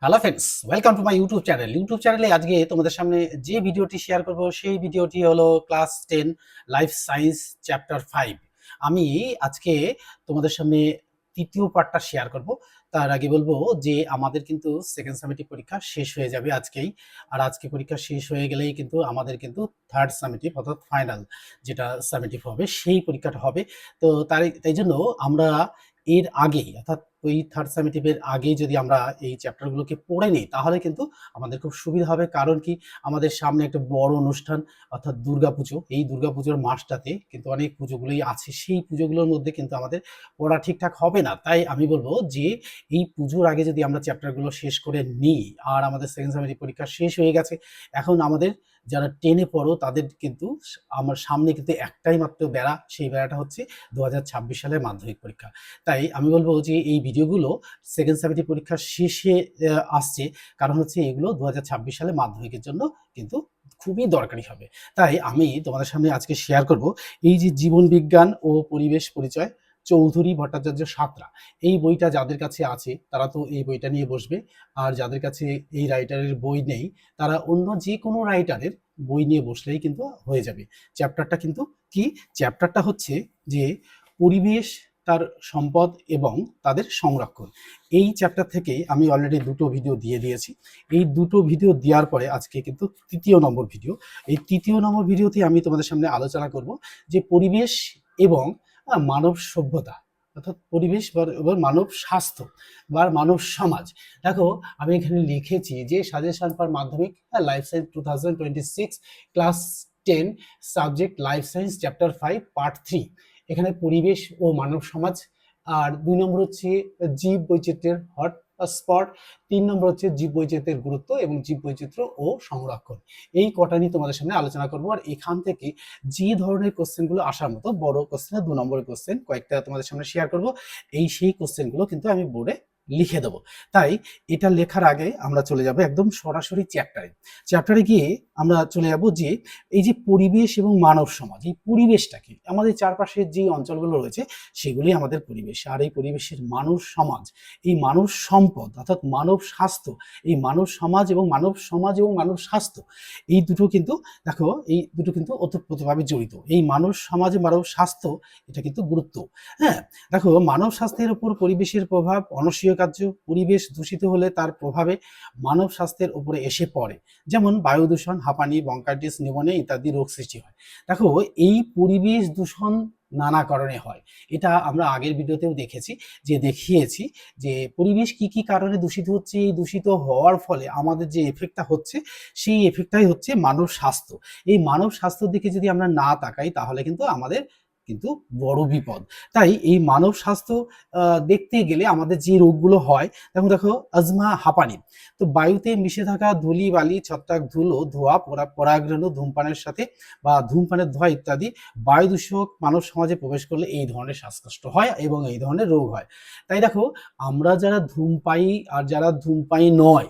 Hello friends, welcome to my YouTube channel. YouTube চ্যানেলে আজকে তোমাদের সামনে যে ভিডিওটি শেয়ার করব সেই ভিডিওটি হলো ক্লাস 10 লাইফ সায়েন্স চ্যাপ্টার 5। আমি আজকে তোমাদের সামনে তৃতীয় পার্টটা শেয়ার করব। তার আগে বলবো যে আমাদের কিন্তু সেকেন্ড সামেটিভ পরীক্ষা শেষ হয়ে যাবে আজকেই। আর আজকে পরীক্ষা শেষ হয়ে গেলেই কিন্তু আমাদের কিন্তু থার্ড সামেটিভ অর্থাৎ ফাইনাল যেটা সামেটিভ হবে সেই পরীক্ষাটা হবে। তো তাই জন্য আমরা এর আগেই অর্থাৎ ওই থার্ড সামেটিভের আগেই যদি আমরা এই চ্যাপ্টারগুলোকে পড়ে নিই তাহলে কিন্তু আমাদের খুব সুবিধা হবে। কারণ কি, আমাদের সামনে একটা বড় অনুষ্ঠান অর্থাৎ দুর্গাপুজো। এই দুর্গাপুজোর মাসটাতে কিন্তু অনেক পুজোগুলোই আছে, সেই পুজোগুলোর মধ্যে কিন্তু আমাদের পড়া ঠিকঠাক হবে না। তাই আমি বলবো যে এই পুজোর আগে যদি আমরা চ্যাপ্টারগুলো শেষ করে নিই, আর আমাদের সেকেন্ড সামেটিভ পরীক্ষা শেষ হয়ে গেছে, এখন আমাদের যারা টেনে পড়ো তাদের কিন্তু আমার সামনে কিন্তু একটাই মাত্র বেড়া, সেই বেড়াটা হচ্ছে 2026 সালের মাধ্যমিক পরীক্ষা। তাই আমি বলবো যে এই ভিডিওগুলো সেকেন্ড সামেটিভ পরীক্ষার শেষে আসছে, কারণ হচ্ছে এগুলো 2026 সালে মাধ্যমিকের জন্য কিন্তু খুবই দরকারি হবে। তাই আমি তোমাদের সামনে আজকে শেয়ার করব এই যে জীবন বিজ্ঞান ও পরিবেশ পরিচয় চৌধুরী ভট্টাচার্য সাঁতরা, এই বইটা যাদের কাছে আছে তারা তো এই বইটা নিয়ে বসবে। আর যাদের কাছে এই রাইটারের বই নেই তারা অন্য যে কোনো রাইটারের বই নিয়ে বসলেই কিন্তু হয়ে যাবে। চ্যাপ্টারটা কিন্তু কি, চ্যাপ্টারটা হচ্ছে যে পরিবেশ, তার সম্পদ এবং তাদের সংরক্ষণ। এই চ্যাপ্টার থেকে আমি অলরেডি দুটো ভিডিও দিয়ে দিয়েছি। এই দুটো ভিডিও দেওয়ার পরে আজকে কিন্তু তৃতীয় নম্বর ভিডিও। এই তৃতীয় নম্বর ভিডিওতে আমি তোমাদের সামনে আলোচনা করব যে পরিবেশ এবং মানব সভ্যতা, অর্থাৎ পরিবেশ এবং মানব স্বাস্থ্য বা মানব সমাজ। দেখো, আমি এখানে লিখেছি যে সাজেশন ফর মাধ্যমিক life science 2026 class 10 subject life science chapter 5 part 3। এখানে পরিবেশ ও মানব সমাজ, আর 2 নম্বর হচ্ছে জীব বৈচিত্র্যের হট স্পট, 3 নম্বর হচ্ছে জীব বৈচিত্র্যের গুরুত্ব এবং জীব বৈচিত্র্য ও সংরক্ষণ। এই কটা নিয়ে তোমাদের সামনে আলোচনা করবো। আর এখান থেকে যে ধরনের কোশ্চেনগুলো আসার মতো, বড় কোশ্চেন, 2 নম্বরের কোশ্চেন কয়েকটা তোমাদের সামনে শেয়ার করব। সেই কোশ্চেনগুলো কিন্তু আমি বোর্ডে লিখে দেবো। তাই এটা লেখার আগে আমরা চলে যাব একদম সরাসরি চ্যাপ্টারে গিয়ে আমরা চলে যাব যে এই যে পরিবেশ এবং মানব সমাজ, এই পরিবেশটা কি, আমাদের চারপাশের যে অঞ্চলগুলো রয়েছে সেগুলি আমাদের পরিবেশ। আর এই পরিবেশের মানব সমাজ, এই মানব সম্পদ অর্থাৎ মানব স্বাস্থ্য, এই মানব সমাজ এবং মানব স্বাস্থ্য, এই দুটো কিন্তু দেখো, এই দুটো কিন্তু ওতপ্রোতভাবে জড়িত। এই মানব সমাজ মানব স্বাস্থ্য, এটা কিন্তু গুরুত্ব। হ্যাঁ, দেখো, মানব স্বাস্থ্যের উপর পরিবেশের প্রভাব অনস্বীকার্য। পরিবেশ দূষিত হলে তার প্রভাবে মানব স্বাস্থ্যের উপরে এসে পড়ে, যেমন বায়ু দূষণ, হাঁপানি, ব্রঙ্কাইটিস, নিউমোনিয়া ইত্যাদি রোগ সৃষ্টি হয়। দেখো, এই পরিবেশ দূষণ নানা কারণে হয়। এটা আমরা আগের ভিডিওতেও দেখিয়েছি যে পরিবেশ কি কি কারণে দূষিত হচ্ছে। এই দূষিত হওয়ার ফলে আমাদের যে এফেক্টটা হচ্ছে, সেই এফেক্টটাই হচ্ছে মানব স্বাস্থ্য। এই মানব স্বাস্থ্যের দিকে যদি আমরা না তাকাই তাহলে কিন্তু আমাদের কিন্তু বড় বিপদ। তাই এই মানব স্বাস্থ্য দেখতে গেলে আমাদের যে রোগগুলো হয়, দেখো আজমা, হাঁপানি, তো বায়ুতে মিশে থাকা ধূলি বালি, ছত্রাক ধুলো, ধোঁয়া, পরাগরেণু, ধূমপানের সাথে বা ধূমপানের ধোঁয়া ইত্যাদি বায়ু দূষক মানব সমাজে প্রবেশ করলে এই ধরনের শ্বাসকষ্ট হয় এবং এই ধরনের রোগ হয়। তাই দেখো, আমরা যারা ধূমপায়ী আর যারা ধূমপায়ী নয়,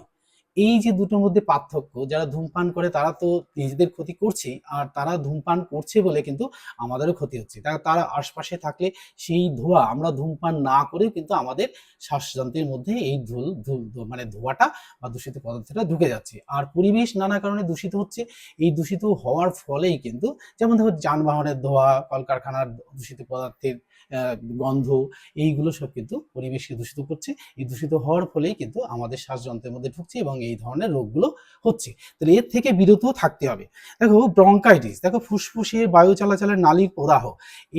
এই যে দুটোর মধ্যে পার্থক্য, যারা ধূমপান করে তারা তো নিজেদের ক্ষতি করছেই, আর তারা ধূমপান করছে বলে কিন্তু আমাদেরও ক্ষতি হচ্ছে। তারা আশপাশে থাকলে সেই ধোঁয়া, আমরা ধূমপান না করে কিন্তু আমাদের শ্বাসযন্ত্রের মধ্যে এই মানে ধোঁয়াটা বা দূষিত পদার্থটা ঢুকে যাচ্ছে। আর পরিবেশ নানা কারণে দূষিত হচ্ছে। এই দূষিত হওয়ার ফলেই কিন্তু, যেমন ধরো যানবাহনের ধোঁয়া, কলকারখানার দূষিত পদার্থের গন্ধ, এইগুলো সব কিন্তু পরিবেশকে দূষিত করছে। এই দূষিত হওয়ার ফলেই কিন্তু আমাদের শ্বাসযন্ত্রের মধ্যে ঢুকছে এবং এই ধরনের রোগগুলো হচ্ছে। তাহলে এর থেকে বিরত থাকতে হবে। দেখো, ব্রঙ্কাইটিস, দেখো ফুসফুসের বায়ু চলাচলের নালীর প্রদাহ।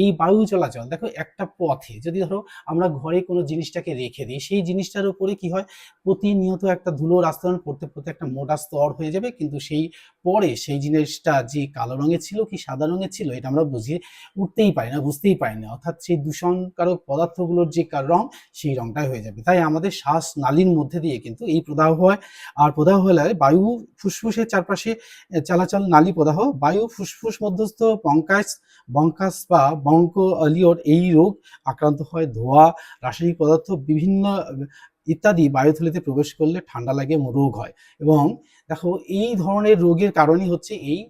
এই বায়ু চলাচল দেখো একটা পথে, যদি ধরো আমরা ঘরে কোনো জিনিসটাকে রেখে দিই, সেই জিনিসটার উপরে কি হয়, প্রতিনিয়ত একটা ধুলোর আস্তরণ পড়তে পড়তে একটা মোটা স্তর হয়ে যাবে, কিন্তু সেই পরে সেই জিনিসটা যে কালো রঙের ছিল কি সাদা রঙের ছিল এটা আমরা বুঝিয়ে উঠতেই পারি না, বুঝতেই পারি না। অর্থাৎ সেই দূষণকারক পদার্থগুলোর যে রং, সেই রংটাই হয়ে যাবে। তাই আমাদের শ্বাস নালীর মধ্যে দিয়ে কিন্তু এই প্রদাহ হয়। আর প্রদাহ হলে বায়ু ফুসফুসের চারপাশে চলাচল নালী প্রদাহ, বায়ু ফুসফুস মধ্যস্থ বঙ্কাস বা বঙ্কোলিওর এই রোগ আক্রান্ত হয়। ধোঁয়া, রাসায়নিক পদার্থ বিভিন্ন ইত্যাদি বায়ুথলিতে প্রবেশ করলে ঠান্ডা লাগে, রোগ হয়। এবং দেখো, এই ধরনের রোগের কারণই হচ্ছে এই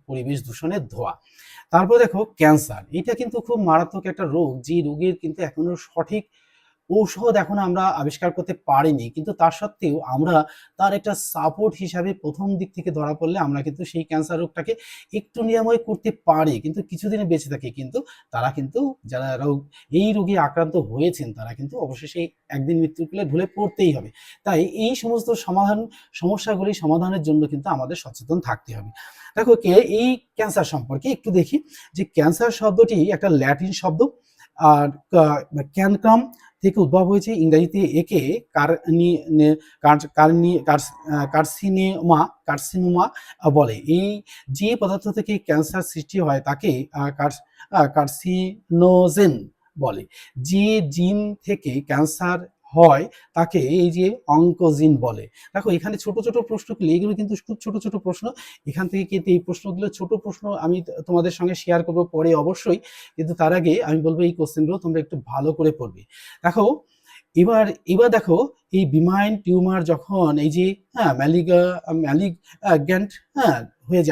পরিবেশ দূষণের ধোঁয়া। তারপর দেখো ক্যান্সার, এটা কিন্তু খুব মারাত্মক একটা রোগ, যে রোগের কিন্তু এখনো সঠিক ঔষধ এখনো আমরা আবিষ্কার করতে পারিনি, কিন্তু তার সত্ত্বেও আমরা তার একটা সাপোর্ট হিসাবে প্রথম দিক থেকে ধরা পড়লে আমরা কিন্তু সেই ক্যান্সার রোগটাকে একটু নিরাময় করতে পারি, কিন্তু কিছুদিনে বেঁচে থাকি। কিন্তু তারা কিন্তু যারা এই রোগে আক্রান্ত হয়েছেন তারা কিন্তু অবশেষে একদিন মৃত্যুর কোলে ঢলে পড়তেই হবে। তাই এই সমস্ত সমস্যাগুলি সমাধানের জন্য কিন্তু আমাদের সচেতন থাকতে হবে। দেখো এই ক্যান্সার সম্পর্কে একটু দেখি যে ক্যান্সার শব্দটি একটা ল্যাটিন শব্দ, আর ক্যানক্রাম থেকে উদ্ভব হয়েছে। ইংরেজিতে একে কার্সিনোমা বলে। এই যে পদার্থ থেকে ক্যান্সার সৃষ্টি হয় তাকে কার্সিনোজেন বলে। যে জিন থেকে ক্যান্সার হয় তাকে এই যে অঙ্কোজিন বলে। দেখো এখানে ছোট ছোট প্রশ্নগুলি, এগুলো কিন্তু খুব ছোট ছোট প্রশ্ন। এখান থেকে কিন্তু এই প্রশ্নগুলো ছোট প্রশ্ন আমি তোমাদের সঙ্গে শেয়ার করবো পরে অবশ্যই, কিন্তু তার আগে আমি বলবো এই কোশ্চেনগুলো তোমরা একটু ভালো করে পড়বে। দেখো এবার এবার দেখো এই বিমাইন টিউমার যখন এই যে ম্যালিগ্যান্ট হয়ে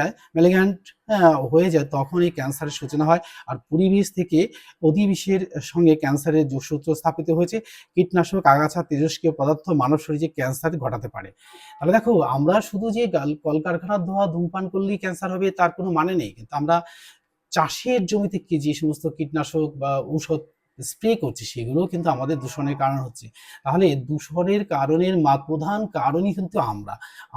যায়, তখন এই ক্যান্সারের সূচনা হয়। আর পরিবেশ থেকে অধিবিশ্বের সঙ্গে ক্যান্সারের যোগসূত্র স্থাপিত হয়েছে। কীটনাশক, আগাছা, তেজস্ক্রিয় পদার্থ মানব শরীরে ক্যান্সার ঘটাতে পারে। তাহলে দেখো আমরা শুধু যে কলকারখানার ধোঁয়া ধূমপান করলেই ক্যান্সার হবে তার কোনো মানে নেই, কিন্তু আমরা চাষের জমিতে যে সমস্ত কীটনাশক বা ঔষধ স্প্রে করছি সেগুলোও কিন্তু আমাদের দূষণের কারণ হচ্ছে। তাহলে দূষণের কারণের প্রধান কারণই কিন্তু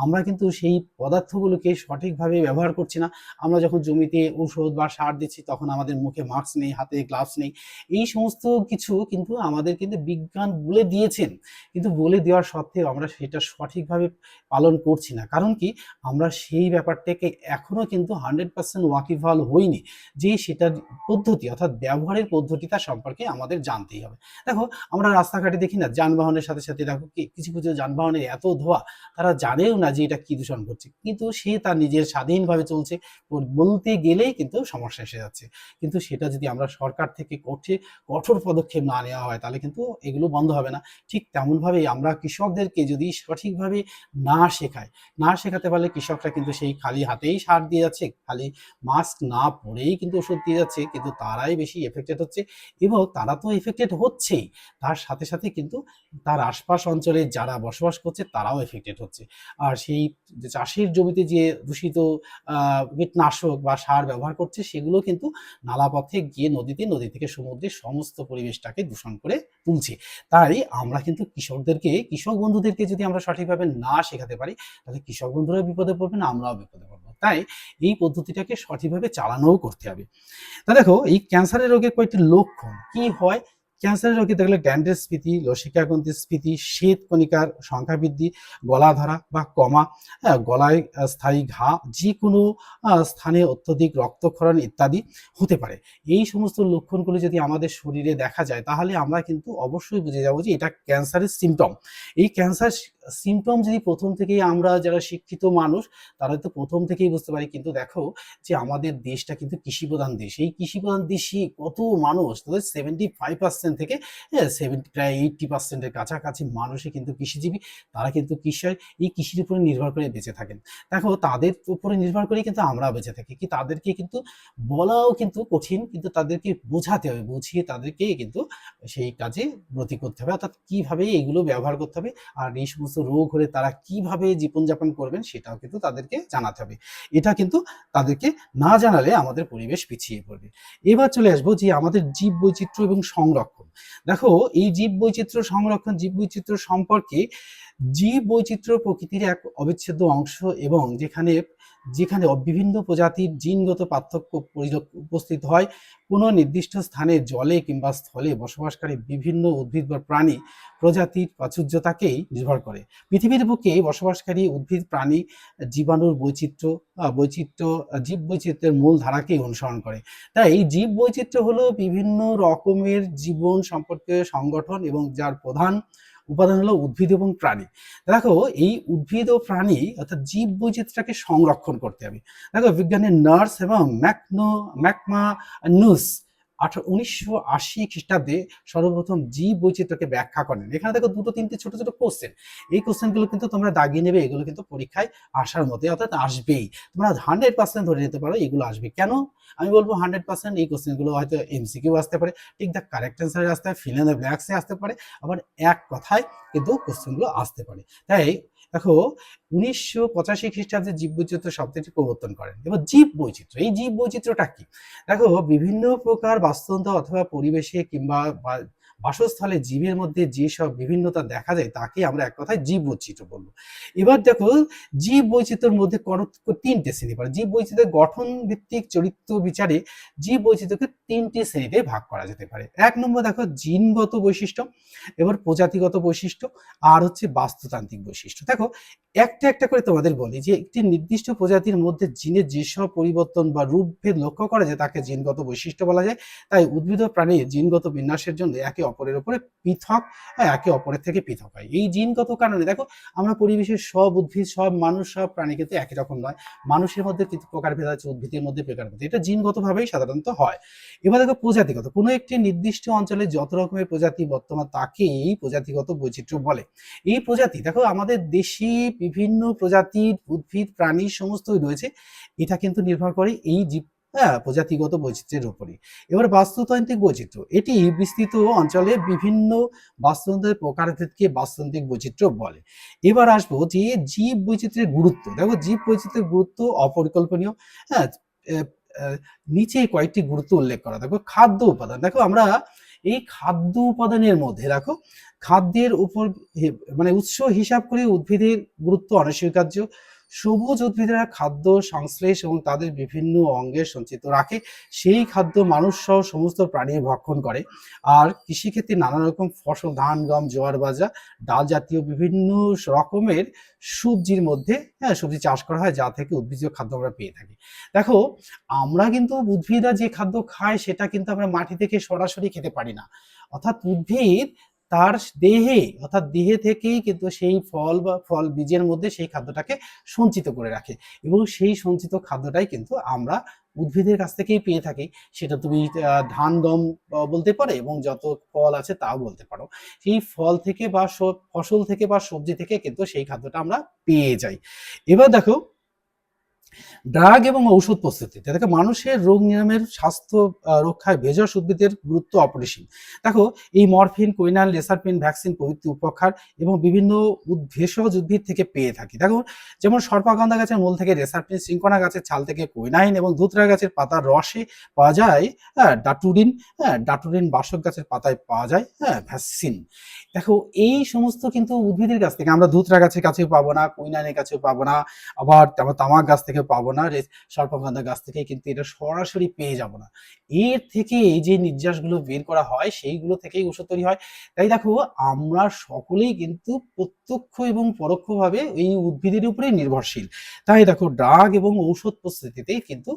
আমরা কিন্তু সেই পদার্থগুলোকে সঠিকভাবে ব্যবহার করছি না। আমরা যখন জমিতে ঔষধ বা সার দিচ্ছি তখন আমাদের মুখে মাস্ক নেই, হাতে গ্লাভস নেই। এই সমস্ত কিছু কিন্তু আমাদের কিন্তু বিজ্ঞান বলে দিয়েছেন, কিন্তু বলে দেওয়ার সত্ত্বেও আমরা সেটা সঠিকভাবে পালন করছি না। কারণ কি, আমরা সেই ব্যাপারটাকে এখনো কিন্তু 100% ওয়াকিবহাল হইনি যে সেটার পদ্ধতি অর্থাৎ ব্যবহারের পদ্ধতিটা সম্পর্কে আমাদের জানতেই হবে। দেখো আমরা রাস্তাঘাটে দেখি না, যানবাহনের সাথে সাথে দেখো কিছু কিছু যানবাহনের এত ধোঁয়া, তারা জানেও না যে এটা কি দূষণ করছে, কিন্তু সে তার নিজের স্বাধীনভাবে চলছে। বলতে গেলেই কিন্তু সমস্যা এসে যাচ্ছে। কিন্তু সেটা যদি আমরা সরকার থেকে কঠোর পদক্ষেপ না নেওয়া হয় তাহলে কিন্তু এগুলো বন্ধ হবে না। ঠিক তেমনভাবেই আমরা কৃষকদেরকে যদি সঠিকভাবে না শেখাতে পারলে কৃষকরা কিন্তু সেই খালি হাতেই সার দিয়ে যাচ্ছে, খালি মাস্ক না পরেই কিন্তু ওষুধ দিয়ে যাচ্ছে, কিন্তু তারাই বেশি এফেক্টেড হচ্ছে। এবং তারা তো এফেক্টেড হচ্ছেই, তার সাথে সাথে কিন্তু তার আশপাশ অঞ্চলে যারা বসবাস করছে তারাও এফেক্টেড হচ্ছে। আর সেই যে চাষের জমিতে যে দূষিত কীটনাশক বা সার ব্যবহার করছে সেগুলো কিন্তু নালাপথে গিয়ে নদী থেকে সমুদ্রে সমস্ত পরিবেশটাকে দূষণ করে তুলছে। তাই আমরা কিন্তু কৃষক বন্ধুদেরকে যদি আমরা সঠিকভাবে না শেখাতে পারি তাহলে কৃষক বন্ধুরাও বিপদে পড়বে না, আমরাও বিপদে পড়বো। তাই এই পদ্ধতিটাকে সঠিকভাবে চালানোও করতে হবে। তা দেখো এই ক্যান্সারের রোগের কয়েকটি লক্ষণ কি হয়। ক্যান্সারের রোগে দেখলে গ্যান্ডেরস্ফীতি, লসিকাগ্রন্থিস্ফীতি, শ্বেত কণিকার সংখ্যা বৃদ্ধি, গলা ধরা বা কমা, গলায় স্থায়ী ঘা, যে কোনো স্থানে অত্যধিক রক্তক্ষরণ ইত্যাদি হতে পারে। এই সমস্ত লক্ষণগুলো যদি আমাদের শরীরে দেখা যায় তাহলে আমরা কিন্তু অবশ্যই বুঝে যাব যে এটা ক্যান্সারের সিমটম। এই ক্যান্সার সিমটম যদি প্রথম থেকেই আমরা যারা শিক্ষিত মানুষ তারা তো প্রথম থেকেই বুঝতে পারি, কিন্তু দেখো যে আমাদের দেশটা কিন্তু কৃষিপ্রধান দেশ। এই কৃষিপ্রধান দেশে কত মানুষ, তাদের 75% থেকে প্রায় 80% এর কাছাকাছি মানুষই কিন্তু কৃষিজীবী। তারা কিন্তু এই কৃষির উপরে নির্ভর করে বেঁচে থাকেন। দেখো তাদের উপরে নির্ভর করেই কিন্তু আমরা বেঁচে থাকি। কি তাদেরকে কিন্তু বলাও কিন্তু কঠিন, কিন্তু তাদেরকে বোঝাতে হবে, বুঝিয়ে তাদেরকে কিন্তু সেই কাজে ব্রতী করতে হবে, অর্থাৎ কিভাবে এগুলো ব্যবহার করতে হবে। আর এই সমস্ত রোগ হলে তারা কিভাবে জীবনযাপন করবেন সেটাও কিন্তু তাদেরকে জানাতে হবে। এটা কিন্তু তাদেরকে না জানালে আমাদের পরিবেশ পিছিয়ে পড়বে। এবার চলে আসবো যে আমাদের জীব বৈচিত্র্য এবং সংরক্ষণ। দেখো এই জীব বৈচিত্র্য সংরক্ষণ, জীব বৈচিত্র্য সম্পর্কে, জীব বৈচিত্র্য প্রকৃতির এক অবিচ্ছেদ্য অংশ এবং যেখানে বিভিন্ন প্রজাতির জিনগত পার্থক্য উপস্থিত হয়। কোনো নির্দিষ্ট স্থানে জলে কিংবা স্থলে বসবাসকারী বিভিন্ন উদ্ভিদ বা প্রাণী প্রজাতির প্রাচুর্যতাকেই নির্ভর করে। পৃথিবীর বুকে বসবাসকারী উদ্ভিদ, প্রাণী, জীবাণুর জীব বৈচিত্র্যের মূল ধারাকেই অনুসরণ করে। তাই জীব বৈচিত্র্য হলো বিভিন্ন রকমের জীবন সম্পর্কে সংগঠন এবং যার প্রধান উপাদান হলো উদ্ভিদ এবং প্রাণী। দেখো এই উদ্ভিদ ও প্রাণী অর্থাৎ জীব বৈচিত্র্যকে সংরক্ষণ করতে হবে। দেখো বিজ্ঞানের নার্স এবং ম্যাকমানুস 1980 খ্রিস্টাব্দে সর্বপ্রথম জীব বৈচিত্র্যকে ব্যাখ্যা করেন। এখানে দেখো দুটো তিনটে ছোট ছোট কোশ্চেন, এই কোশ্চেনগুলো কিন্তু তোমরা দাগিয়ে নেবে, এগুলো কিন্তু পরীক্ষায় আসার মধ্যে অর্থাৎ আসবেই, তোমরা 100% ধরে নিতে পারো এগুলো আসবে। কেন আমি বলবো 100%? এই কোশ্চেনগুলো হয়তো এমসিকিউ আসতে পারে, ঠিক দ্য কারেক্ট অ্যান্সারে আসতে পারে, ফিল ইন দ্য ব্ল্যাঙ্কসে আসতে পারে, আবার এক কথায় কিন্তু কোশ্চেনগুলো আসতে পারে। তাই দেখো 1985 খ্রিস্টাব্দে জীববৈচিত্র্য শব্দটি প্রবর্তন করেন। এবার জীব বৈচিত্র্য, এই জীব বৈচিত্র্যটা কি? দেখো বিভিন্ন প্রকার বাস্তুতন্ত্র অথবা পরিবেশে কিংবা বাসস্থলে জীবের মধ্যে যেসব বিভিন্নতা দেখা যায় তাকে আমরা এক কথায় জীব বৈচিত্র্য বলবো। এবার দেখো জীব বৈচিত্র্যের মধ্যে তিনটে শ্রেণী পড়ে। জীব বৈচিত্র্যের গঠন ভিত্তিক চরিত্র বিচারে জীব বৈচিত্র্যকে তিনটি শ্রেণীতে ভাগ করা যেতে পারে। এক নম্বর দেখো জিনগত বৈশিষ্ট্য, এবার প্রজাতিগত বৈশিষ্ট্য, আর হচ্ছে বাস্তুতান্ত্রিক বৈশিষ্ট্য। দেখো একটা একটা করে তোমাদের বলি যে একটি নির্দিষ্ট প্রজাতির মধ্যে জিনের যেসব পরিবর্তন বা রূপভেদ লক্ষ্য করা যায় তাকে জিনগত বৈশিষ্ট্য বলা যায়। তাই উদ্ভিদ ও প্রাণীর জিনগত বিন্যাসের জন্য একে অপরের উপরে পৃথক, একে অপরের থেকে পৃথক হয়। এই জিনগত কারণে দেখো আমরা পরিবেশের সব উদ্ভিদ, সব মানুষ, সব প্রাণী কিন্তু একই রকম নয়। মানুষের মধ্যে কিছু প্রকারভেদ আছে, উদ্ভিদের মধ্যে প্রকারভেদ, এটা জিনগতভাবেই সাধারণত হয়। এবার দেখো প্রজাতিগত, কোনো একটি নির্দিষ্ট অঞ্চলে যত রকমের প্রজাতি বর্তমান তাকেই প্রজাতিগত বৈচিত্র্য বলে। এই প্রজাতি দেখো আমাদের দেশে বিভিন্ন প্রজাতির উদ্ভিদ প্রাণী সমস্তই রয়েছে, এটা কিন্তু নির্ভর করে এই জীব প্রজাতিগত বৈচিত্র্যের উপরে। এবার বাস্তুতান্ত্রিক বৈচিত্র্য, এটি বিস্তৃত অঞ্চলে বিভিন্ন বাস্তুতন্ত্রের প্রকারভেদকে বাস্তুতান্ত্রিক বৈচিত্র্য বলে। এবার আসবো যে জীব বৈচিত্র্যের গুরুত্ব। দেখো জীব বৈচিত্র্যের গুরুত্ব অপরিকল্পনীয়। হ্যাঁ, নিচে কয়েকটি গুরুত্ব উল্লেখ করা। দেখো খাদ্য উপাদান, দেখো আমরা এই খাদ্য উপাদানের মধ্যে দেখো খাদ্যের উপর মানে উৎস হিসাব করে উদ্ভিদের গুরুত্ব অনস্বীকার্য। সবুজ উদ্ভিদেরা খাদ্য সংশ্লেষ এবং তাদের বিভিন্ন অঙ্গে সঞ্চিত রাখে, সেই খাদ্য মানুষ সহ সমস্ত প্রাণী ভক্ষণ করে। আর কৃষিক্ষেত্রে নানা রকম ফসল, ধান, গম, জোয়ার বাজরা, ডাল জাতীয় বিভিন্ন রকমের সবজির মধ্যে সবজি চাষ করা হয়, যা থেকে উদ্ভিজ্জ খাদ্য আমরা পেয়ে থাকি। দেখো আমরা কিন্তু উদ্ভিদরা যে খাদ্য খায় সেটা কিন্তু আমরা মাটি থেকে সরাসরি খেতে পারি না, অর্থাৎ উদ্ভিদ তার দেহে অর্থাৎ দেহে থেকেই কিন্তু সেই ফল বা ফল বীজের মধ্যে সেই খাদ্যটাকে সঞ্চিত করে রাখে, এবং সেই সঞ্চিত খাদ্যটাই কিন্তু আমরা উদ্ভিদের কাছ থেকেই পেয়ে থাকি। সেটা তুমি ধান, গম বলতে পারো, এবং যত ফল আছে তাও বলতে পারো। সেই ফল থেকে বা ফসল থেকে বা সবজি থেকে কিন্তু সেই খাদ্যটা আমরা পেয়ে যাই। এবার দেখো ড্রাগ এবং ঔষধ প্রস্তুতি, দেখো মানুষের রোগ নিরাময়ের, স্বাস্থ্য রক্ষায় ভেষজ উদ্ভিদের গুরুত্ব অপরিসীম। দেখো এই মরফিন, কুইনাল, লেসারপিন, ভ্যাকসিন প্রভৃতি উপকার এবং বিভিন্ন ভেষজ উদ্ভিদ থেকে পেয়ে থাকি। দেখো যেমন সর্পাগন্ধা গাছের মূল থেকে রেসারপিন, সিঙ্কোনা গাছের ছাল থেকে কুইনাইন এবং ধুতরা গাছের পাতার রসে পাওয়া যায় ডাটুরিন। ডাটুরিন বাসক গাছের পাতায় পাওয়া যায় ভ্যাকসিন। দেখো এই সমস্ত কিন্তু উদ্ভিদের কাছ থেকে আমরা ধুতরা গাছের কাছেও পাবো না, কুইনাইনের কাছেও পাবো না, আবার তামাক গাছ থেকে পাবো না, সর্পগন্ধা গাছ থেকে কিন্তু এটা সরাসরি পেয়ে যাব না। এর থেকে এই যে নির্যাসগুলো বের করা হয় সেইগুলো থেকেই ওষুধ তৈরি হয়। তাই দেখো আমরা সকলেই কিন্তু প্রত্যক্ষ এবং পরোক্ষভাবে এই উদ্ভিদের উপরেই নির্ভরশীল। তাই দেখো ড্রাগ এবং ঔষধ প্রস্তুতিতেই কিন্তু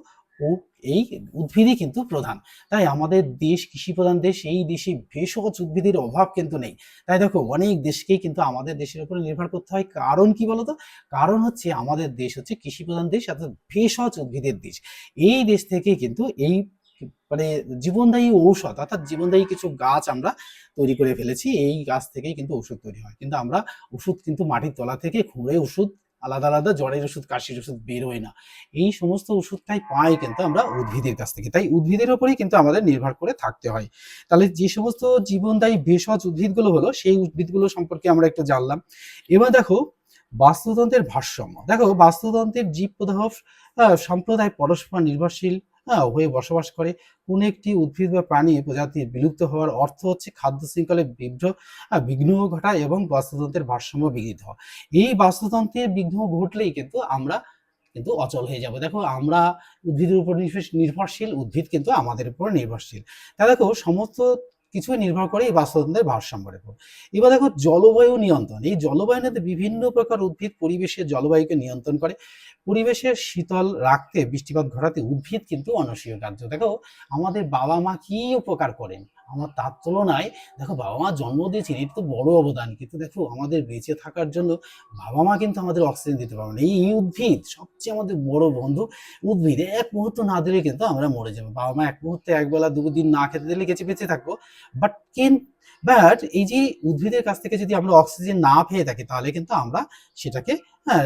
এই উদ্ভিদই কিন্তু প্রধান। তাই আমাদের দেশ কৃষি প্রধান দেশ, এই দেশে ভেষজ উদ্ভিদের অভাব কিন্তু নেই। তাই দেখো অনেক দেশকেই কিন্তু আমাদের দেশের উপরে নির্ভর করতে হয়। কারণ কি বলতো? কারণ হচ্ছে আমাদের দেশ হচ্ছে কৃষি প্রধান দেশ, অর্থাৎ ভেষজ উদ্ভিদের দেশ। এই দেশ থেকে কিন্তু এই মানে জীবনদায়ী ঔষধ অর্থাৎ জীবনদায়ী কিছু গাছ আমরা তৈরি করে ফেলেছি, এই গাছ থেকেই কিন্তু ওষুধ তৈরি হয়। কিন্তু আমরা ওষুধ কিন্তু মাটির তলা থেকে খুঁড়ে ওষুধ আলাদা আলাদা জ্বরের ওষুধ, কাশির ওষুধ বেরোয় না। এই সমস্ত ওষুধটাই পাই কিন্তু আমরা উদ্ভিদের কাছ থেকে। তাই উদ্ভিদের উপরেই কিন্তু আমাদের নির্ভর করে থাকতে হয়। তাহলে যে সমস্ত জীবনদায়ী ভেষজ উদ্ভিদগুলো হলো সেই উদ্ভিদগুলো সম্পর্কে আমরা একটু জানলাম। এবার দেখো বাস্তুতন্ত্রের ভারসাম্য। দেখো বাস্তুতন্ত্রের জীব প্রদাহ সম্প্রদায় পরস্পর নির্ভরশীল হয়ে বসবাস করে। কোন একটি উদ্ভিদ বা প্রাণী প্রজাতির বিলুপ্ত হওয়ার অর্থ হচ্ছে খাদ্য শৃঙ্খলে বিঘ্ন ঘটায় এবং বাস্তুতন্ত্রের ভারসাম্য বিঘ্নিত হয়। এই বাস্তুতন্ত্রের বিঘ্ন ঘটলেই কিন্তু আমরা কিন্তু অচল হয়ে যাবে। দেখো আমরা উদ্ভিদের উপর নির্ভরশীল, উদ্ভিদ কিন্তু আমাদের উপর নির্ভরশীল। তা দেখো সমস্ত কিছুই নির্ভর করে এই বাস্তুতন্ত্রের ভারসাম্যের উপর। এবার দেখো জলবায়ু নিয়ন্ত্রণ, এই জলবায়ুতে বিভিন্ন প্রকার উদ্ভিদ পরিবেশের জলবায়ুকে নিয়ন্ত্রণ করে। পরিবেশের শীতল রাখতে, বৃষ্টিপাত ঘটাতে উদ্ভিদ কিন্তু অনস্বীকার্য। দেখো আমাদের বাবা মা কি উপকার করেন, আমার তার তুলনায় দেখো বাবা মা জন্ম দিয়েছেন, এটা তো বড় অবদান, কিন্তু দেখো আমাদের বেঁচে থাকার জন্য বাবা মা কিন্তু আমাদের অক্সিজেন দিতে পারবে না। এই উদ্ভিদ সবচেয়ে আমাদের বড় বন্ধু। উদ্ভিদ এক মুহূর্ত না দিলে কিন্তু আমরা মরে যাবো। বাবা মা এক মুহূর্তে একবেলা দুদিন না খেতে দিলে বেঁচে থাকবো, বাট এই যে উদ্ভিদের কাছ থেকে যদি আমরা অক্সিজেন না পেয়ে থাকি, তাহলে কিন্তু আমরা সেটাকে, হ্যাঁ,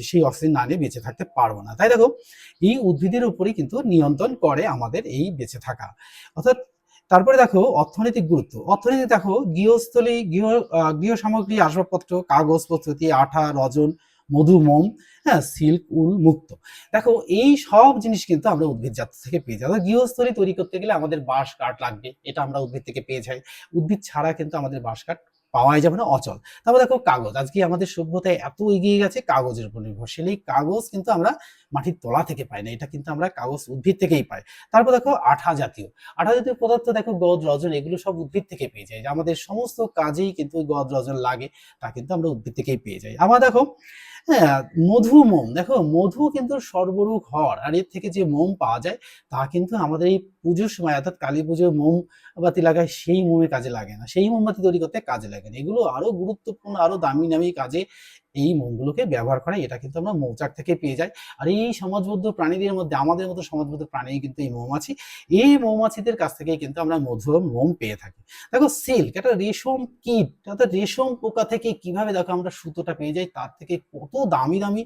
সেই অক্সিজেন না নিয়ে বেঁচে থাকতে পারবো না। তাই দেখো এই উদ্ভিদের উপরই কিন্তু নিয়ন্ত্রণ করে আমাদের এই বেঁচে থাকা। অর্থাৎ তারপরে দেখো অর্থনৈতিক গুরুত্ব। অর্থনীতি দেখো গৃহস্থলী গৃহ সামগ্রী, আসবাবপত্র, কাগজ প্রস্তুতি, আঠা, রজন, মধু, মোম, হ্যাঁ, সিল্ক, উল, মুক্তো। দেখো এই সব জিনিস কিন্তু আমরা উদ্ভিদজাত থেকে পেয়ে যাই। গৃহস্থলী তৈরি করতে গেলে আমাদের বাঁশ কাঠ লাগবে, এটা আমরা উদ্ভিদ থেকে পেয়ে যাই। উদ্ভিদ ছাড়া কিন্তু আমাদের বাঁশ কাঠ পাওয়াই যাবে না, অচল। তারপর দেখো কাগজ। আজকে আমাদের সভ্যতায় এত এগিয়ে গেছে, কাগজের উপর নির্ভরশীল। এই কাগজ কিন্তু আমরা মাটির তলা থেকে পাই না, এটা কিন্তু আমরা কাগজ উদ্ভিদ থেকেই পাই। তারপর দেখো আঠা জাতীয় পদার্থ, দেখো গদ, রজন, এগুলো সব উদ্ভিদ থেকে পেয়ে যাই। আমাদের সমস্ত কাজেই কিন্তু গদ, রজন লাগে, তা কিন্তু আমরা উদ্ভিদ থেকেই পেয়ে যাই। আবার দেখো, হ্যাঁ, মধু, মোম। দেখো মধু কিন্তু সর্বরোগ হর, আর এর থেকে যে মোম পাওয়া যায় তা কিন্তু আমাদের এই পুজোর সময়, অর্থাৎ কালী পুজোয় মোমবাতি লাগায়, সেই মোমে কাজে লাগে না, সেই মোমবাতি তৈরি করতে কাজে লাগে না। এগুলো আরো গুরুত্বপূর্ণ, আরো দামি দামি কাজে এই মোমগুলোকে ব্যবহার করে, এটা কিন্তু আমরা মৌচাক থেকে পেয়ে যাই। আর এই সমাজবদ্ধ প্রাণীদের মধ্যে আমাদের মতো সমাজবদ্ধ প্রাণী কিন্তু এই মৌমাছি। এই মৌমাছিদের কাছ থেকে কিন্তু আমরা মধু এবং মোম পেয়ে থাকি। দেখো সিল্ক, একটা রেশম কীট, অর্থাৎ রেশম পোকা থেকে কিভাবে দেখো আমরা সুতোটা পেয়ে যাই, তার থেকে কত দামি দামি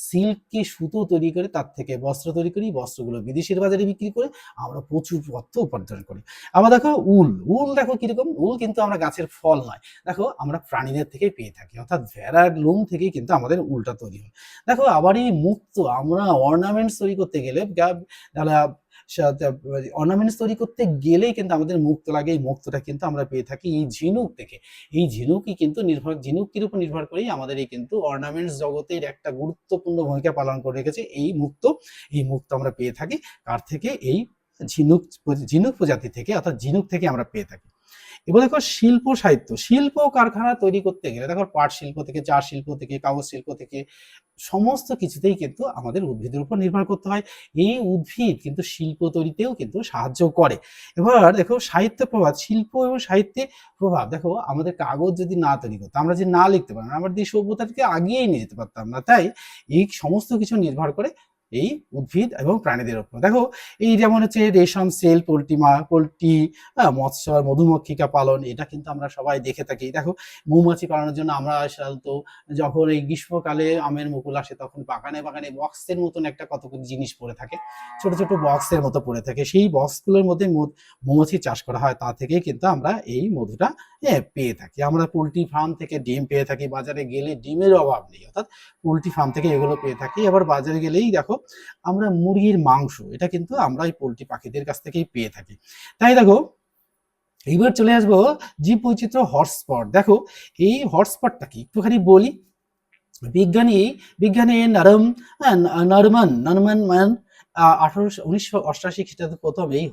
সিল্ককে সুতো তৈরি করে তার থেকে বস্ত্র তৈরি করি, বস্ত্রগুলো বিদেশের বাজারে বিক্রি করে আমরা প্রচুর অর্থ উপার্জন করি। আবার দেখো উল। উল দেখো কিরকম, উল কিন্তু আমরা গাছের ফল নয়, দেখো আমরা প্রাণীদের থেকে পেয়ে থাকি, অর্থাৎ ভেড়ার লোম থেকে কিন্তু আমাদের উলটা তৈরি হয়। দেখো আবার এই মুক্তো, আমরা অর্নামেন্টস তৈরি করতে গেলে, অর্নামেন্টস তৈরি করতে গেলেই কিন্তু আমাদের মুক্তো লাগে। এই মুক্তোটা কিন্তু আমরা পেয়ে থাকি এই ঝিনুক থেকে। এই ঝিনুকই কিন্তু ঝিনুকের উপর নির্ভর করেই আমাদের এই কিন্তু অর্নামেন্টস জগতের একটা গুরুত্বপূর্ণ ভূমিকা পালন করে রেখেছে এই মুক্তো। এই মুক্তো আমরা পেয়ে থাকি কার থেকে? এই ঝিনুক ঝিনুক প্রজাতি থেকে, অর্থাৎ ঝিনুক থেকে আমরা পেয়ে থাকি। এবার দেখো শিল্প সাহিত্য। শিল্প কারখানা তৈরি করতে গেলে দেখো পাট শিল্প থেকে, চা শিল্প থেকে, কাগজ শিল্প থেকে, সমস্ত কিছুতেই কিন্তু আমাদের উদ্ভিদের উপর নির্ভর করতে হয়। এই উদ্ভিদ কিন্তু শিল্প তৈরিতেও কিন্তু সাহায্য করে। এবার দেখো সাহিত্য প্রভাব। শিল্প এবং সাহিত্যে প্রভাব, দেখো আমাদের কাগজ যদি না তৈরি করতো, আমরা যে না লিখতে পারতাম, আমরা এই সভ্যতাকে আগিয়েই নিয়ে যেতে পারতাম না। তাই এই সমস্ত কিছু নির্ভর করে এই উদ্ভিদ এবং প্রাণীদের উপর। দেখো এই যেমন হচ্ছে রেশম সেল, পোল্ট্রি, মৎস্য, মধুমক্ষিকা পালন, এটা কিন্তু আমরা সবাই দেখে থাকি। দেখো মৌমাছি পালনের জন্য আমরা সাধারণত যখন এই গ্রীষ্মকালে আমের মুকুল আসে, তখন বাগানে বাগানে বক্সের মতন একটা কত জিনিস পড়ে থাকে, ছোট ছোট বক্সের মতো পড়ে থাকে। সেই বক্সগুলোর মধ্যে মৌমাছি চাষ করা হয়, তা থেকেই কিন্তু আমরা এই মধুটা পেয়ে থাকি। আমরা পোল্ট্রি ফার্ম থেকে ডিম পেয়ে থাকি, বাজারে গেলে ডিমের অভাব নেই, অর্থাৎ পোল্ট্রি ফার্ম থেকে এগুলো পেয়ে থাকি। আবার বাজারে গেলেই দেখো আমরা মুরগির মাংস, এটা কিন্তু আমরা এই পোল্ট্রি পাখিদের কাছ থেকেই পেয়ে থাকি। তাই দেখো এইবার চলে আসবো জীব বৈচিত্র্য হটস্পট। দেখো এই হটস্পটটা কি একটুখানি বলি। বিজ্ঞানী নরমান ম্যান 1988 খ্রিস্টাব্দে প্রথম এই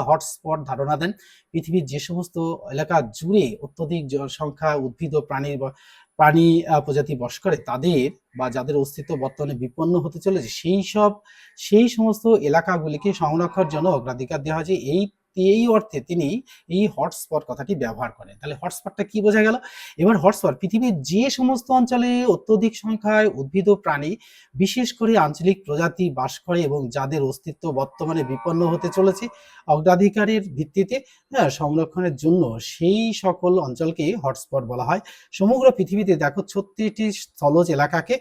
হটস্পট ধারণা দেন। পৃথিবীর যে সমস্ত এলাকা জুড়ে অত্যধিক জনসংখ্যা, উদ্ভিদ ও প্রাণী প্রজাতি বস করে, তাদের বা যাদের অস্তিত্ব বর্তমানে বিপন্ন হতে চলেছে, সেই সমস্ত এলাকাগুলিকে সংরক্ষণের জন্য অগ্রাধিকার দেওয়া হয়। যে এই অর্থে তিনি এই হটস্পট কথাটি ব্যবহার করেন। তাহলে হটস্পটটা কি বোঝা গেল? এবার হটস্পট পৃথিবীর যে সমস্ত অঞ্চলে অত্যধিক সংখ্যায় উদ্ভিদ ও প্রাণী, বিশেষ করে আঞ্চলিক প্রজাতি বাস করে এবং যাদের অস্তিত্ব বর্তমানে বিপন্ন হতে চলেছে, অগ্রাধিকারের ভিত্তিতে সংরক্ষণের জন্য সেই সকল অঞ্চলকে হটস্পট বলা হয়। সমগ্র পৃথিবীতে দেখো 36টি স্থলজ এলাকাকে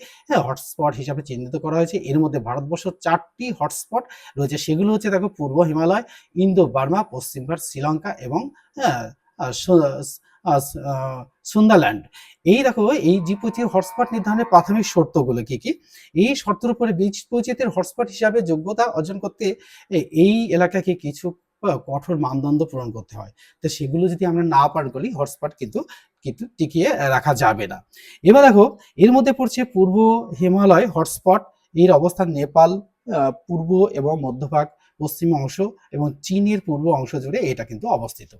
হটস্পট হিসাবে চিহ্নিত করা হয়েছে। এর মধ্যে ভারতবর্ষ 4টি হটস্পট রয়েছে। সেগুলো হচ্ছে দেখো পূর্ব হিমালয়, ইন্দো বার্মা, পশ্চিম ঘাট, শ্রীলঙ্কা এবং সুন্দারল্যান্ড। এই দেখো এই জীববৈচিত্র্যের হটস্পট নির্ধারণের প্রাথমিক শর্তগুলো কি কি? এই শর্তের উপরে জীববৈচিত্র্যের হটস্পট হিসাবে যোগ্যতা অর্জন করতে এই এলাকাকে কিছু কঠোর মানদণ্ড পূরণ করতে হয়। তো সেগুলো যদি আমরা না পালন করি, হটস্পট কিন্তু টিকিয়ে রাখা যাবে না। এবার দেখো এর মধ্যে পড়ছে পূর্ব হিমালয় হটস্পট। এর অবস্থান নেপাল পূর্ব এবং মধ্যভাগ, পশ্চিম অংশ এবং চীনের পূর্ব অংশ জুড়ে এটা কিন্তু অবস্থিত।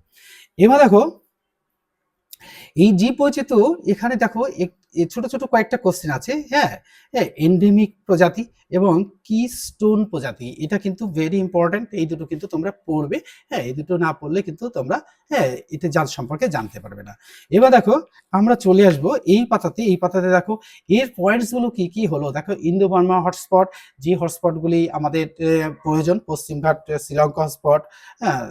এবার দেখো এই জীব বৈচিত্র্য এখানে দেখো ছোট ছোট কয়েকটা কোশ্চেন আছে, হ্যাঁ হ্যাঁ, এন্ডেমিক প্রজাতি এবং কিস্টোন প্রজাতি, এটা কিন্তু ভেরি ইম্পর্টেন্ট, এই দুটো কিন্তু তোমরা পড়বে। হ্যাঁ, এই দুটো না পড়লে কিন্তু তোমরা হ্যাঁ এটা সম্পর্কে জানতে পারবে না। এবার দেখো আমরা চলে আসবো এই পাতাতে। এই পাতাতে দেখো এর পয়েন্টস গুলো কি কি হলো। দেখো ইন্দো বার্মা হটস্পট, যে হটস্পটগুলি আমাদের প্রয়োজন, পশ্চিমঘাট শ্রীলঙ্কা হটস্পট, হ্যাঁ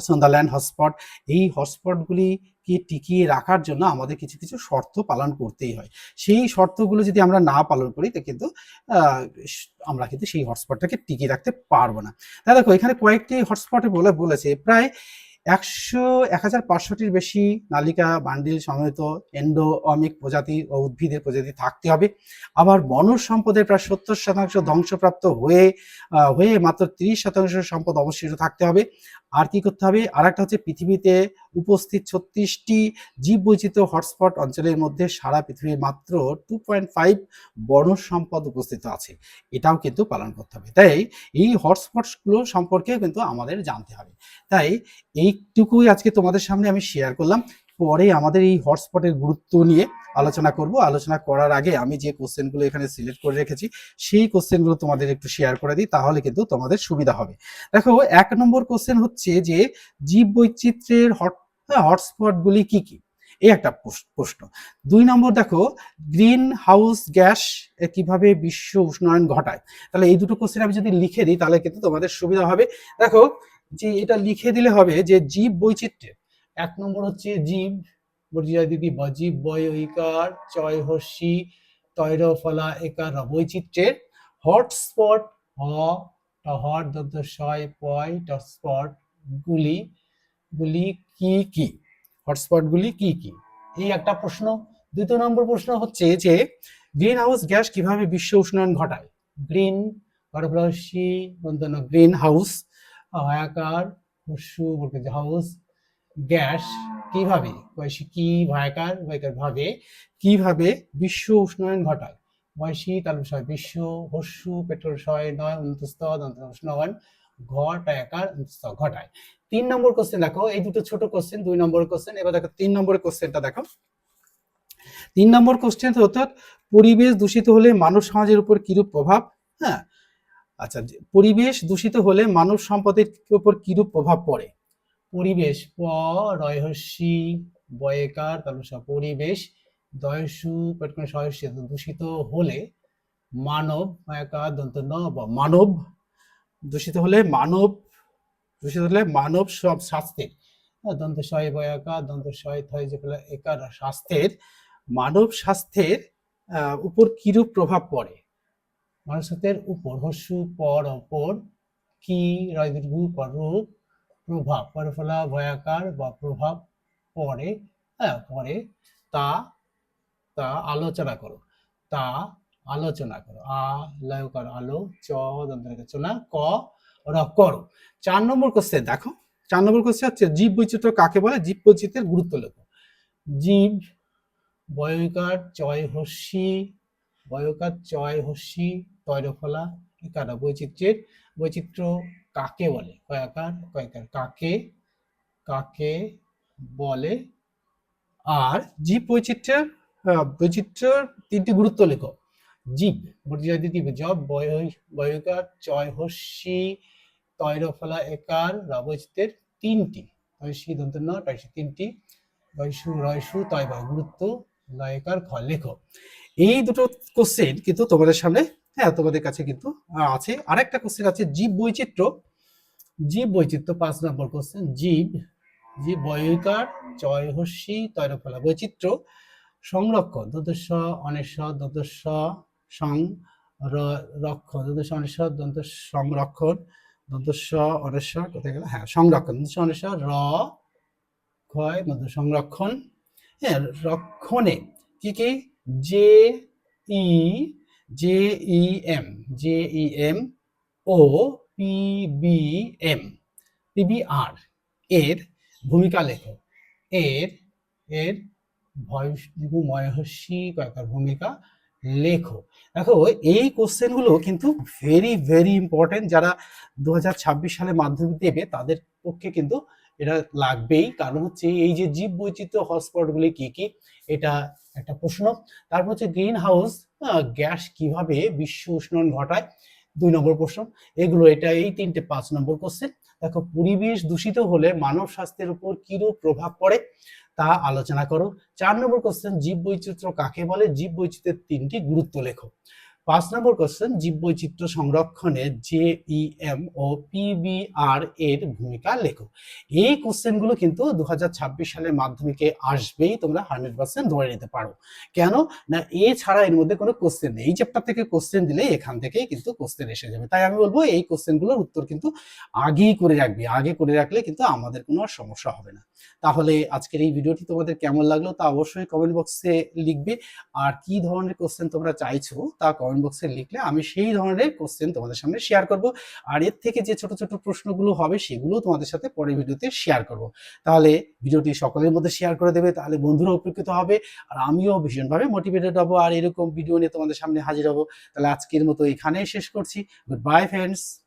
সন্ধ্যাল্যান্ড হটস্পট, এই হটস্পটগুলি কে টিকিয়ে রাখার জন্য আমাদের কিছু কিছু শর্ত পালন করতেই হয়। সেই শর্তগুলো যদি আমরা না পালন করি তো কিন্তু আমরা কিন্তু সেই হটস্পটটাকে টিকিয়ে রাখতে পারবো না। তাই দেখো এখানে কয়েকটি হটস্পটে বলেছে প্রায় 1,500টির বেশি নালিকা বান্ডিল সমন্বিত এন্ডোমিক প্রজাতি ও উদ্ভিদের প্রজাতি থাকতে হবে। আবার বনজ সম্পদের প্রায় 70% ধ্বংসপ্রাপ্ত হয়ে মাত্র 30% সম্পদ অবশিষ্ট থাকতে হবে। আর কি করতে হবে, আর একটা হচ্ছে পৃথিবীতে উপস্থিত 36টি জীব বৈচিত্র্য হটস্পট অঞ্চলের মধ্যে সারা পৃথিবীর মাত্র 2.5 বনজ সম্পদ উপস্থিত আছে, এটাও কিন্তু পালন করতে হবে। তাই এই হটস্পটগুলো সম্পর্কে কিন্তু আমাদের জানতে হবে। তাই এইটুকুই আজকে তোমাদের সামনে আমি শেয়ার করলাম। পরে আমাদের এই হটস্পটের গুরুত্ব নিয়ে আলোচনা করব। আলোচনা করার আগে আমি যে কোশ্চেনগুলো এখানে সিলেক্ট করে রেখেছি সেই কোশ্চেনগুলো তোমাদের একটু শেয়ার করে দিই, তাহলে কিন্তু তোমাদের সুবিধা হবে। দেখো 1 নম্বর কোশ্চেন হচ্ছে যে জীব বৈচিত্র্যের হটস্পটগুলি কি কি, এই একটা প্রশ্ন। 2 নম্বর দেখো গ্রিন হাউস গ্যাস কিভাবে বিশ্ব উষ্ণায়ন ঘটায়। তাহলে এই দুটো কোশ্চেন আমি যদি লিখে দিই তাহলে কিন্তু তোমাদের সুবিধা হবে। দেখো যে এটা লিখে দিলে হবে যে জীব বৈচিত্র্যের 1 নম্বর হচ্ছে জীব জীব বয়ইকার চয় হর্ষি তৈর ফলা একার বৈচিত্র্যের হটস্পট হট দন্তস্বয় পয় স্পট গুলি কি কি, হটস্পট গুলি কি কি, এই একটা প্রশ্ন। 2 নম্বর প্রশ্ন হচ্ছে যে গ্রিন হাউস গ্যাস কিভাবে বিশ্ব উষ্ণায়ন ঘটায়। গ্রিন গ্রিন হাউস আয়কার হাউস গ্যাস কিভাবে ভাবে কিভাবে বিশ্ব উষ্ণায়ন ঘটায়। বয়সী তালুষয় বিশ্ব হস্যু পেট্রোল শয় নয় অন্তস্থ উষ্ণায়ন ঘটায়। 3 নম্বর কোশ্চেন দেখো, এই দুটো ছোট কোশ্চেন, 2 নম্বর কোশ্চেন। এবার দেখো 3 নম্বরের কোশ্চেনটা দেখো। 3 নম্বর কোশ্চেন অর্থাৎ পরিবেশ দূষিত হলে মানব সমাজের উপর কিরূপ প্রভাব। হ্যাঁ আচ্ছা, পরিবেশ দূষিত হলে মানব সম্পদের উপর কিরূপ প্রভাব পড়ে। পরিবেশ রয়হস্যি বয়কার তালুসা পরিবেশ দয়সু পেটকোন সহস্যি দূষিত হলে মানব বয়কার দন্ত ন মানব দূষিত হলে মানব সব স্বাস্থ্যের দন্ত শয় বয়াকার দন্ত শয় থয় যে একার স্বাস্থ্যের মানব স্বাস্থ্যের উপর কিরূপ প্রভাব পড়ে। মানব স্বাস্থ্যের উপর হস্যু পর অপর কি রয় দীর্ঘ রূপ প্রভাব পরফলা ভয়াকার বা প্রভাব পড়ে পড়ে তা তা আলোচনা করো, তা আলোচনা করো। লয়কার আলো চ দন্তনা ক র করো। 4 নম্বর কোশ্চেন দেখো। 4 নম্বর কোশ্চেন হচ্ছে জীব বৈচিত্র্য কাকে বলে, জীব বৈচিত্র্যের গুরুত্ব লেখো। জীব বয়কার চয় হস্যি তৈরফলা কারা বৈচিত্র্য কাকে বলে, কয়কার কাকে বলে। আর জীব বৈচিত্র্যের 3টি গুরুত্ব লেখো। জীব জব বয়কার চয় হস্যি তৈরফলা একার বৈচিত্র্যের 3টি দন্ত ন 3টি রয়সু তয় গুরুত্ব লয়কার খ লেখো। এই দুটো কোশ্চেন কিন্তু তোমাদের সামনে তোমাদের কাছে কিন্তু আছে। আরেকটা কোশ্চেন আছে জীব বৈচিত্র্য 5 নম্বর কোশ্চেন। জীব বয়কার চয় হস্যি তৈরফলা বৈচিত্র্য সংরক্ষণ দন্তস্ব অনেশ্বর দন্তস্ব সংরক্ষণ দন্তস্ব অনেশ্বর দন্ত সংরক্ষণ দন্তস্ব অনেশ্বর কোথায় গেল, সংরক্ষণ দন্তস্ব অনেশ্বর ক্ষয় দন্ত সংরক্ষণ রক্ষণে কি কি জে ই এম ও পিবিআর এর ভূমিকা লেখো। এর ময়হস্যি কয়েকটা ভূমিকা লেখো। দেখো এই কোশ্চেনগুলো কিন্তু ভেরি ভেরি ইম্পর্টেন্ট, যারা 2026 সালে মাধ্যমিক দেবে তাদের পক্ষে কিন্তু এটা লাগবেই, কারণ হচ্ছে এই যে জীব বৈচিত্র্য হটস্পটগুলি কি কি, এটা একটা প্রশ্ন। তারপর হচ্ছে গ্রিন হাউস গ্যাস কিভাবে বিশ্ব উষ্ণায়ন ঘটায়, 2 নম্বর প্রশ্ন। এগুলো এটা এই 5 নম্বর কোশ্চেন। দেখো, পরিবেশ দূষিত হলে মানব স্বাস্থ্যের উপর কিরূপ প্রভাব পড়ে তা আলোচনা করো। 4 নম্বর কোশ্চেন, জীব বৈচিত্র্য কাকে বলে, জীব বৈচিত্র্যের 3টি গুরুত্ব লেখো। 5 নম্বর কোশ্চেন, জীব বৈচিত্র্য সংরক্ষণে JEM ও PBR এর ভূমিকা লেখো। এই কোশ্চেনগুলো কিন্তু 2026 সালের মাধ্যমিকে আসবেই, তোমরা 100% ধরে নিতে পারো। কেন না, এছাড়া এর মধ্যে কোনো কোশ্চেন নেই। এই চ্যাপ্টার থেকে কোশ্চেন দিলে এখান থেকেই কিন্তু কোশ্চেন এসে যাবে। তাই আমি বলবো এই কোশ্চেনগুলোর উত্তর কিন্তু আগেই করে রাখবি, আগে করে রাখলে কিন্তু আমাদের কোনো আর সমস্যা হবে না। তাহলে আজকের এই ভিডিওটি তোমাদের কেমন লাগলো তা অবশ্যই কমেন্ট বক্সে লিখবে। আর কি ধরনের কোশ্চেন তোমরা চাইছো তা কমেন্ট বক্সে লিখলে আমি সেই ধরনের কোশ্চেন তোমাদের সামনে শেয়ার করব। আর এর থেকে যে ছোট ছোট প্রশ্নগুলো হবে সেগুলো তোমাদের সাথে পরের ভিডিওতে শেয়ার করব। তাহলে ভিডিওটি সকলের মধ্যে শেয়ার করে দেবে, তাহলে বন্ধুরা উপকৃত হবে আর আমিও ভীষণভাবে মোটিভেটেড হব, আর এরকম ভিডিও নিয়ে তোমাদের সামনে হাজির হব। তাহলে আজকের মতো এখানেই শেষ করছি। Good bye friends.